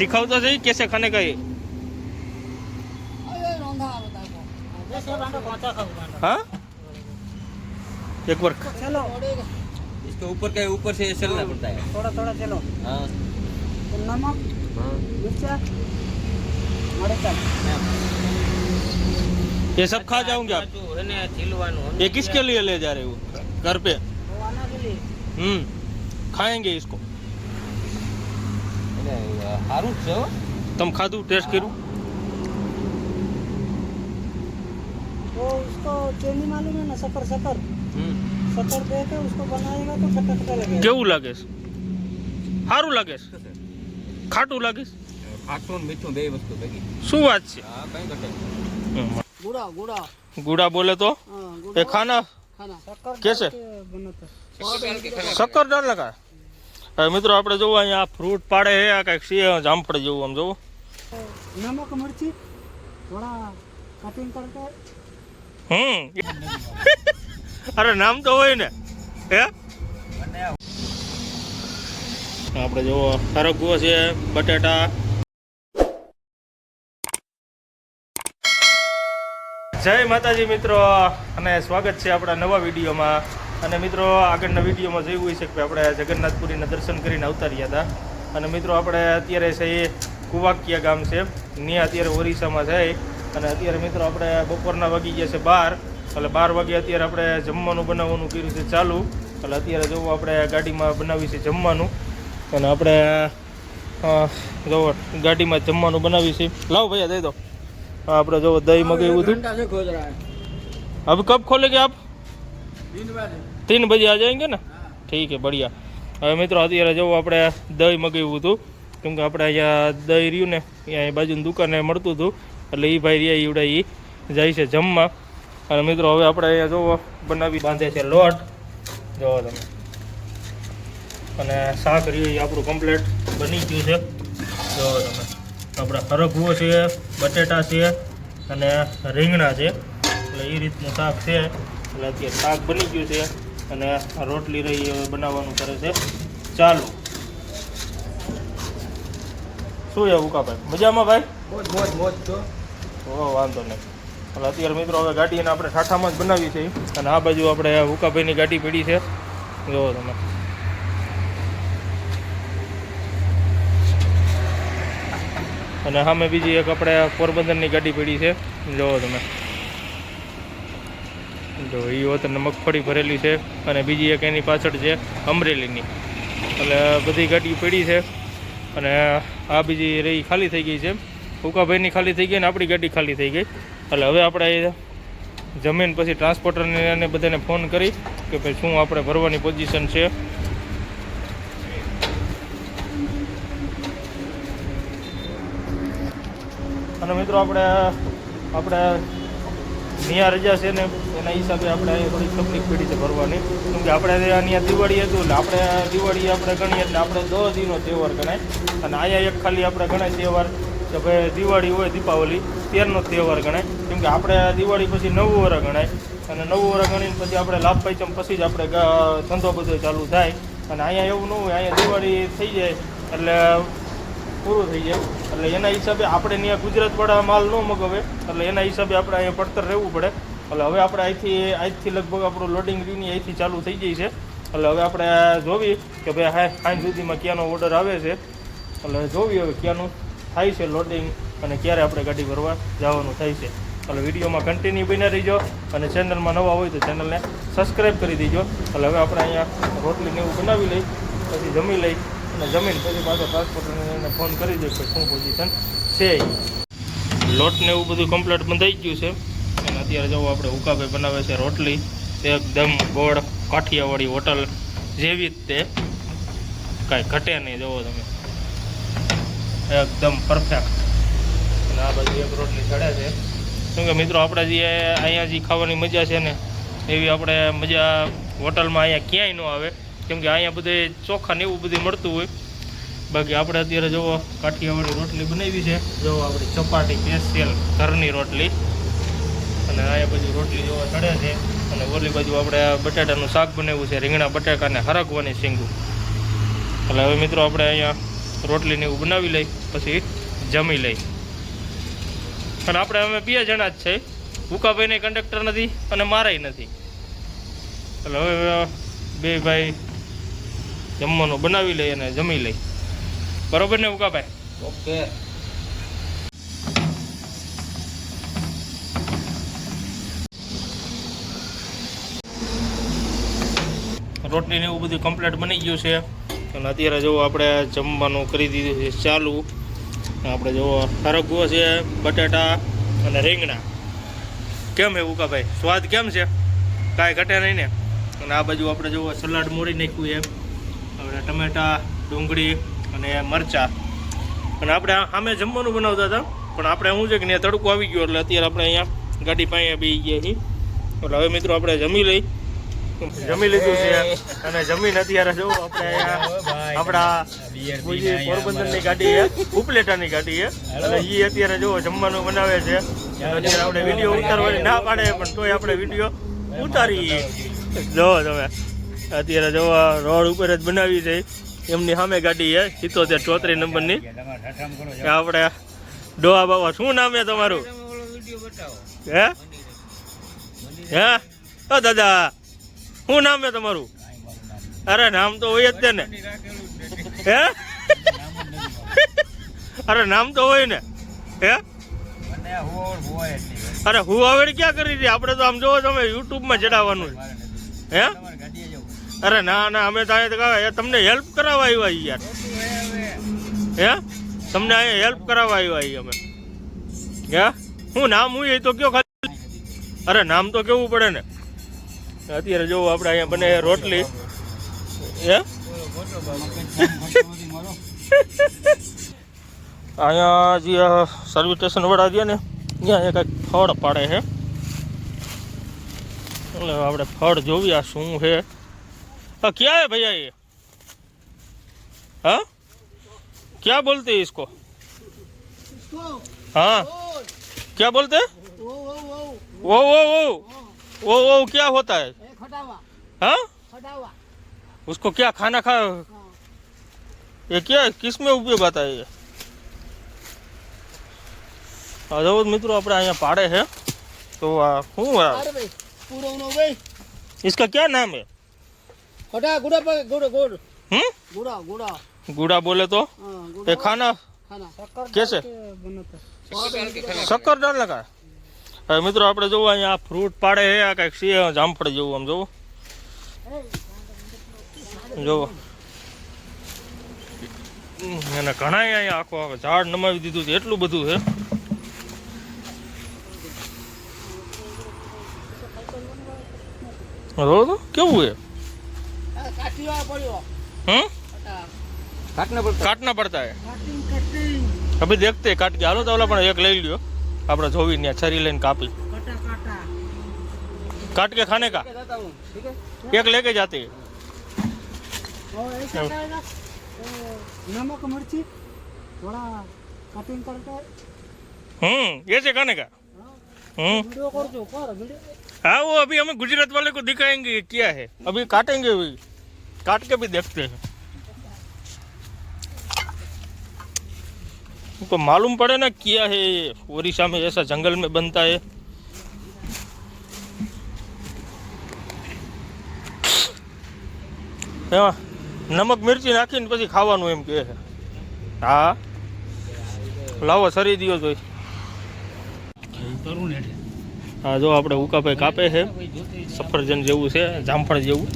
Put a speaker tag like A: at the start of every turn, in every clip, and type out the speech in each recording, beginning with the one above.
A: सिखाओ तो सही कैसे खाने का ये। हाँ एक बार
B: चलो
C: इसके ऊपर से चलना पड़ता है।
B: थोड़ा थोड़ा चलो।
C: हाँ
B: नमक मिर्चा मरचा
A: ये सब खा जाओगे आप। ये किसके लिए ले जा रहे हो घर पे।
B: आना के लिए
A: खाएंगे इसको।
C: हारू છે હો।
A: तुम खादू टेस्ट करूँ।
B: वो उसको चीनी मालूम है ना शक्कर शक्कर शक्कर दे के उसको बनाएगा तो खट्टा खट्टा लगेगा।
A: केवू लागे सारू लागे खाटू लागे
C: ખાટું ને મીઠું બે વસ્તુ ભેગી।
A: શું વાત છે।
C: હા કઈ ઘટે
B: गुड़ा गुड़ा
A: गुड़ा बोले तो
B: हाँ
A: ये खाना
B: खाना शक्कर
A: कैसे
B: बनाता
A: શક્કર ડાળ લગા। હવે મિત્રો આપણે જોવો અહીંયા ફ્રૂટ પાડે છે આ કંઈક છે જામફળ જેવું આમ જોવો।
B: नमक मिर्ची थोड़ा कटिंग करके
A: અરે નામ તો હોય ને હે। આપણે જોવો સરગવો છે બટેટા। જય માતાજી મિત્રો અને સ્વાગત છે આપણા નવા વિડીયોમાં। અને મિત્રો આગળના વિડીયોમાં જોયું હોય છે કે આપણે જગન્નાથપુરીના દર્શન કરીને આવતા રહ્યા હતા। અને મિત્રો આપણે અત્યારે છે એ કુવાકિયા ગામ છે ત્યાં અત્યારે ઓરિસ્સામાં છે। અને અત્યારે મિત્રો આપણે બપોરના વાગી ગયા છે 12 એટલે 12 વાગે અત્યારે આપણે જમવાનું બનાવવાનું કર્યું છે ચાલુ। એટલે અત્યારે જોવો આપણે ગાડીમાં બનાવી છે જમવાનું અને આપણે જોવો ગાડીમાં જમવાનું બનાવી છે। લાવો ભૈયા દઈ દો। આપણે જોવો દહીં મગાવ્યું હતું। अब कब खोलेंगे आप 3 बजे आ जाएंगे ना। ठीक है बढ़िया। હવે મિત્રો અત્યારે જોવો આપણે દહીં મગાવ્યું હતું કેમ કે આપણે અહીંયા દહીં રહ્યું ને અહીંયા બાજુની દુકાને મળતું હતું એટલે એ ભાઈ રહ્યા ઈવડે એ જાય છે જમવા। અને મિત્રો હવે આપણે અહીંયા જોવો બનાવી બાંધે છે લોટ જોવો તમે। અને શાક રહ્યું એ આપણું કમ્પ્લીટ બની ગયું છે જોવો તમે। આપણે હરગવો છે બટેટા છે અને રીંગણા છે એટલે એ રીતનું શાક છે। એટલે અત્યારે શાક બની ગયું છે અને રોટલી રહી હવે બનાવવાનું કરે છે ચાલુ। શું છે ઉકાભાઈ મજામાં ભાઈ।
C: મોજ મોજ મોજ તો
A: ઓ વાંધો નહીં। એટલે અત્યારે મિત્રો હવે ગાડીને આપણે ઠાઠામાં જ બનાવી છે અને આ બાજુ આપણે ઉકાભાઈની ગાડી પડી છે જોવો તમે। અને સામે બીજી એક આપણે પોરબંદરની ગાડી પડી છે જોવો તમે। જો એ વતન મગફળી ભરેલી છે અને બીજી એક એની પાછળ છે અમરેલીની। એટલે બધી ગાડીઓ પડી છે અને આ બીજી રહી ખાલી થઈ ગઈ છે। ઉકાભાઈની ખાલી થઈ ગઈ ને આપણી ગાડી ખાલી થઈ ગઈ। એટલે હવે આપણે જમીન પછી ટ્રાન્સપોર્ટરને અને બધાને ફોન કરી કે ભાઈ શું આપણે ભરવાની પોઝિશન છે। અને મિત્રો આપણે નિયા રજા છે ને એના હિસાબે આપણે થોડી તકલીફ પડી છે ભરવાની કેમ કે આપણે અહીંયા દિવાળી હતું એટલે આપણે દિવાળી આપણે ગણીએ એટલે આપણે 10 દીનો તહેવાર ગણાય। અને અહીંયા એક ખાલી આપણે ગણાય તહેવાર કે ભાઈ દિવાળી હોય દીપાવલી ત્યારનો તહેવાર ગણાય કેમ કે આપણે દિવાળી પછી 9 વર્ષ ગણાય અને 9 વર્ષ ગણીને પછી આપણે લાભ પંચમ પછી જ આપણે ધંધો બધો ચાલુ થાય। અને અહીંયા એવું ન હોય અહીંયા દિવાળી થઈ જાય એટલે પૂરું થઈ જાય। એટલે એના હિસાબે આપણે ત્યાં ગુજરાતવાળા માલ ન મગાવે એટલે એના હિસાબે આપણે અહીંયા પડતર રહેવું પડે। એટલે હવે આપણે આજથી લગભગ આપણું લોડિંગ રીની અહીંથી ચાલુ થઈ જાય છે। એટલે હવે આપણે જોવી કે ભાઈ સાંજ સુધીમાં ક્યાંનો ઓર્ડર આવે છે એટલે જોવી હવે ક્યાંનું થાય છે લોડિંગ અને ક્યારે આપણે ગાડી ભરવા જવાનું થાય છે। એટલે વિડીયોમાં કન્ટિન્યુ બન્યા રહીજો અને ચેનલમાં નવા હોય તો ચેનલને સબસ્ક્રાઈબ કરી દેજો। એટલે હવે આપણે અહીંયા રોટલીને એવું બનાવી લઈ પછી જમી લઈ અને જમીન પછી પાછો ટ્રાન્સપોર્ટરને ફોન કરી દે કે શું પોઝિશન છે। લોટને એવું બધું કમ્પ્લીટ બંધાઈ ગયું છે અને અત્યારે જવું આપણે ઉકાભાઈ બનાવે છે રોટલી એકદમ ગોળ કાઠિયાવાડી હોટલ જેવી જ તે કાંઈ ઘટે નહીં જોવો તમે એકદમ પરફેક્ટ। અને આ બાજુ એક રોટલી ચડે છે કેમ કે મિત્રો આપણે જે અહીંયા જે ખાવાની મજા છે ને એવી આપણે મજા હોટલમાં અહીંયા ક્યાંય ન આવે કેમ કે અહીંયા બધે ચોખા ને એવું બધું મળતું હોય। બાકી આપણે અત્યારે જોવો કાઠિયાવાડી રોટલી બનાવી છે જોવો આપણી ચપાટી સ્પેશિયલ ઘરની રોટલી અને અહીંયા બાજુ રોટલી જોવા ચડે છે અને ઓલી બાજુ આપણે બટાટાનું શાક બનાવ્યું છે રીંગણા બટાકા અને હરગવાની શીંગું। એટલે હવે મિત્રો આપણે અહીંયા રોટલીને એવું બનાવી લઈ પછી જમી લઈ. અને આપણે અમે 2 જણા જ છે. ભૂકાભાઈને કંડક્ટર નથી અને મારાય નથી. એટલે હવે 2 ભાઈ જમવાનું બનાવી લઈ અને જમી લઈ. બરોબર ને ભૂકાભાઈ?
C: ઓકે.
A: રોટલીને એવું બધું કમ્પ્લીટ બની ગયું છે. અને અત્યારે જો આપણે જમવાનું કરી દીધું છે ચાલુ. આપણે જો હરગવો છે, બટાટા અને રીંગણા. કેમ હે ઉકાભાઈ, સ્વાદ કેમ છે? કાંઈ ઘટે નહીં ને? અને આ બાજુ આપણે જો સલાડ મોડી નાખ્યું છે, આપણે ટમેટા, ડુંગળી અને મરચાં. અને આપણે સામે જમવાનું બનાવતા હતા, પણ આપણે શું છે કે ત્યાં તડકો આવી ગયો એટલે અત્યારે આપણે અહીંયા ગાડી પાસે બેસી ગયા છીએ. એટલે હવે મિત્રો આપણે જમી લઈ. જમી લીધું છે અને જમીન અત્યારે જો આપણે અહીંયા આપણા પોરબંદરની ગાડી છે, ઉપલેટાની ગાડી છે. એટલે એ અત્યારે જો જમવાનું બનાવે છે. અત્યારે આપણે વિડીયો ઉતારવાની ના પાડે પણ તોય આપણે વિડીયો ઉતારીએ. જો તમે અત્યારે જો રોડ ઉપર જ બનાવી છે. એમની સામે ગાડી છે 77 નંબરની. આપણે ડોહા બાબા, શું નામ છે તમારું? હે હે ઓ દાદા, શું નામ છે તમારું? અરે નામ તો હોય જ તે ને. હે અરે નામ તો હોય ને. હે અરે હું આવડે ક્યાં કરી હતી? આપણે તો આમ જોવો તમે યુટ્યુબમાં ચડાવવાનું. હે અરે ના ના, અમે તો અહીંયા તમને હેલ્પ કરાવવા આવ્યા યાર. હે તમને અહીંયા હેલ્પ કરાવવા આવ્યા અમે. હે શું નામ હોય તો કયો ખાલી? અરે નામ તો કેવું પડે ને. અત્યારે જો આપણે અહીંયા બને રોટલી. હે અહીંયા જે સર્વિસ સ્ટેશન વાળા ગયા ને ત્યાં કંઈક ફળ પાડે છે. એટલે આપણે ફળ જોવી આ શું છે. हाँ क्या है भैया ये? हाँ क्या बोलते हैं इसको? हाँ क्या बोलते हैं? वो वो क्या होता है? हाँ उसको क्या खाना खा, ये क्या किस में उपयोग आता है ये? મિત્રો આપણે અહીંયા પાડે છે તો આ શું है? इसका क्या नाम है?
B: गुड़ा गुड़ा गुड़ा गुड़
A: गुड़ा
B: गुड़ा
A: गुड़ा बोले तो ये खाना कैसे? શક્કર डालने का? હવે મિત્રો આપણે જોવો અહીંયા ફ્રૂટ પાડે છે. આ કંઈક છે જામફળ જેવું. આમ જોવો જોવો અને ઘણા અહીંયા આખો ઝાડ નમાવી દીધું છે. એટલું બધું છે. તો કેવું છે? काटना पड़ता है. अभी देखते हैं काट के. हालो तो पण एक लई लियो આપણે જોવી ને છરી લઈને કાપી काट के खाने का एक लेके जाते हैं.
B: नमक मिर्ची थोड़ा कटिंग करके
A: ऐसे खाने का.
B: वीडियो कर दो वीडियो.
A: हाँ वो अभी हमें गुजरात वाले को दिखाएंगे क्या है. अभी काटेंगे, भी काट के भी देखते हैं. उनको मालूम पड़े ना क्या है ये. ओडिशा में ऐसा जंगल में बनता है. नमक मिर्ची नाखीने પછી ખાવાનું એમ કહે છે. હા લાવો સરી દિયો જોઈ. હા જો આપણે ઉકાભાઈ કાપે છે. સફરજન જેવું છે, જામફળ જેવું.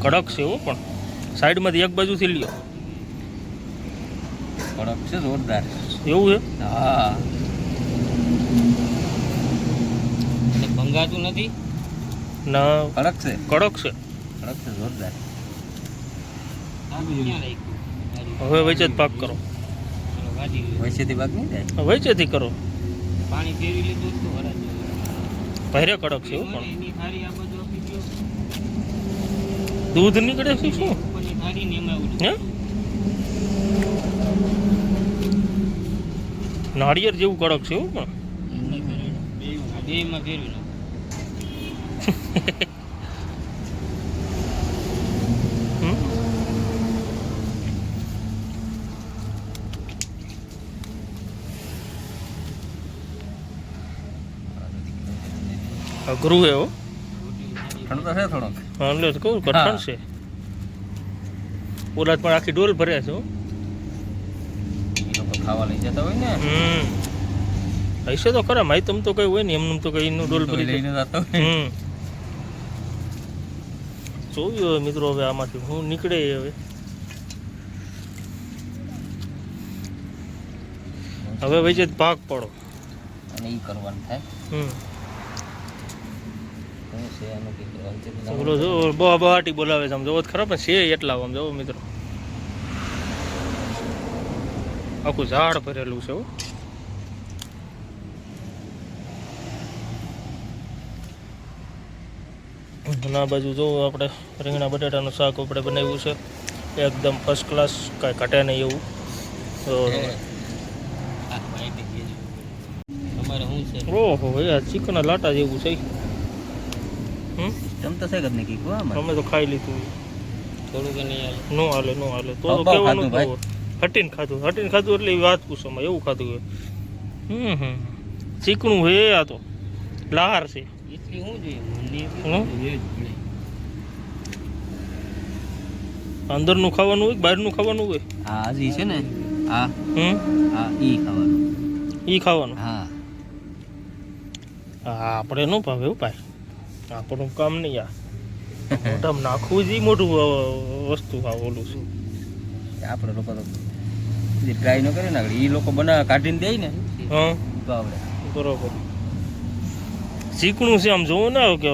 A: કડક છે એવું, પણ સાઈડમાંથી એક બાજુથી લ્યો.
C: કડક છે, જોરદાર
A: એવું છે.
C: હા ભંગાતું નથી
A: ના,
C: કડક છે,
A: કડક છે,
C: કડક છે, જોરદાર.
A: હવે વચ્ચે જ પાક કરો.
C: વૈસેથી ભાગ નહીં થાય,
A: વચ્ચેથી કરો.
C: પાણી ફેરવી લીધું તો હરાજ
A: ભારે કડક છે એવું. પણ દૂધ નીકળે છે શું? હે નાળિયેર જેવું કડક છે એવું. પણ
C: બેમાં ફેરવી નાખો.
A: હમ? અઘરું હે હો.
C: ઠંડો તો છે થોડોક.
A: હા, એટલે તો કહું કઠણ છે. ઓલા પણ આખી ડોલ ભર્યા છે હો.
C: એ લોકો ખાવા લઈ જતા હોય ને
A: હશે તો ખરા માહિતી તમ તો કઈ હોય ને એમનું તો કઈ એનું ડોલ
C: તો
A: ભરી દે.
C: લઈને જતા હોય.
A: જોયું હવે મિત્રો હવે આમાંથી હું નીકળે હવે ભાઈ છે ભાગ પડો.
C: અને ઈ કરવાનું થાય.
A: હમ
C: શું છે આનું કંઈક હલચલ
A: બોલો જો બહાટી બોલાવે છે આમ જોવો તો ખરા પણ છે એટલા આમ જોવો મિત્રો આખું ઝાડ ભરેલું છે હો. અને આ બાજુ જો આપણે રીંગણા બટાટાનું શાક આપણે બનાવ્યું છે એકદમ ફર્સ્ટ ક્લાસ કાંઈ ઘટે નહીં એવું. તો
C: આ માહિતી કહેજો. તમારે શું છે?
A: ઓહો યાર ચિકનના લાટા જેવું છે.
C: તમ તો છે જ નહીં કીધું આમાં.
A: અમે તો ખાઈ લીધું.
C: થોડું કે નહીં હાલે.
A: નો હાલે નો હાલે તો
C: અબ્બા
A: કેવાનું
C: ખાધું
A: હટીને ખાધું એટલે એ વાત પૂછોમાં એવું ખાધું હોય. ચીકણું હે આ તો લહાર છે.
C: એટલી શું જોઈએ મને
A: હમ?
C: જોઈએ જ પડે.
A: અંદરનું ખાવાનું હોય કે બહારનું ખાવાનું હોય.
C: આ હજી છે ને આ
A: હમ
C: આ ઈ ખાવાનું.
A: ઈ ખાવાનું.
C: હા
A: હા આપણે ન ભાવે એવું ભાઈ આપણું કામ નહીં આ મોઢામાં નાખવું જ ઈ મોટું વસ્તુ આ ઓલું છે.
C: આપણે લોકો તો ટ્રાય ન કરે ને એ લોકો બનાવે કાઢીને દે ને
A: હા
C: તો આવડે.
A: બરોબર ચીકણું છે આમ જોવો ને કે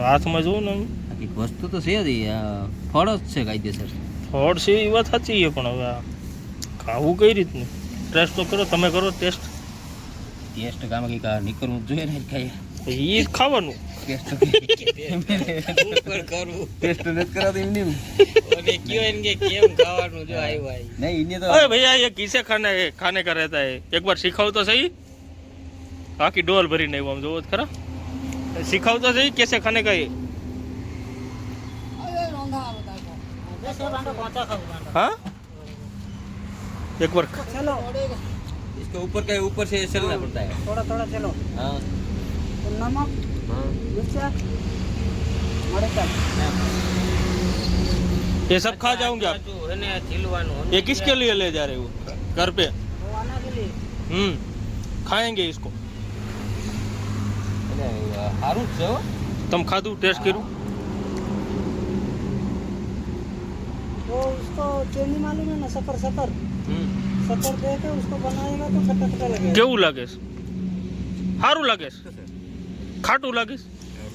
A: હાથમાં જોવો ને આમ
C: બાકી વસ્તુ તો છે જ ઈ, આ ફળ જ છે કાયદેસર.
A: ફળ છે એ વાત સાચી છે પણ હવે આ ખાવું કઈ રીતનું ટેસ્ટ તો કરો તમે કરો ટેસ્ટ
C: ટેસ્ટ કામ કંઈક આ નીકળવું જ જોઈએ ને ખાઈએ.
A: એ જ ખાવાનું.
C: ટેસ્ટ કરવું ટેસ્ટ નથી કરાતું એમ નહીં.
B: ઓને કયો એમ કે કેમ ખાવાનું જો આવ્યું આઈ
C: નહીં એને તો
A: अरे भैया ये किसे खाने का रहता है एक बार सिखाओ तो सही आखी डोल भरी नहीं वो हम जो खरा सिखाओ तो सही कैसे खाने का ये हाँ एक बार
B: चलो
C: इसके ऊपर का ऊपर से चलना पड़ता है.
B: थोड़ा थोड़ा चलो
C: हाँ
B: तो नमक
C: हाँ
B: मिर्चा मरचा
A: ये सब खा जाऊंगे आप
C: जो है ना छिलवानो
A: ये किसके लिए ले जा रहे हो घर पे
B: वो आना के लिए
A: खाएंगे इसको
C: એટલે સારું જ છે હો.
A: तुम खादू टेस्ट करूँ
B: वो उसको चीनी मालूम है ना शक्कर शक्कर शक्कर दे के उसको बनाएगा तो खट्टा खट्टा लगेगा
A: केवू लागे सारू लागे खाटू लागे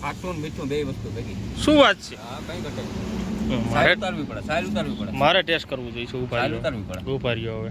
C: ખાટું ને મીઠું બે વસ્તુ ભેગી.
A: શું વાત છે
C: હા કઈ ઘટે નહીં.
A: મારે
C: સાલ ઉતારવી પડે સાલ ઉતારવી પડે
A: મારે ટેસ્ટ કરવું જોઈએ
C: સાલ
A: ઉભા
C: ઉતારવી પડે.
A: રહ્યો હવે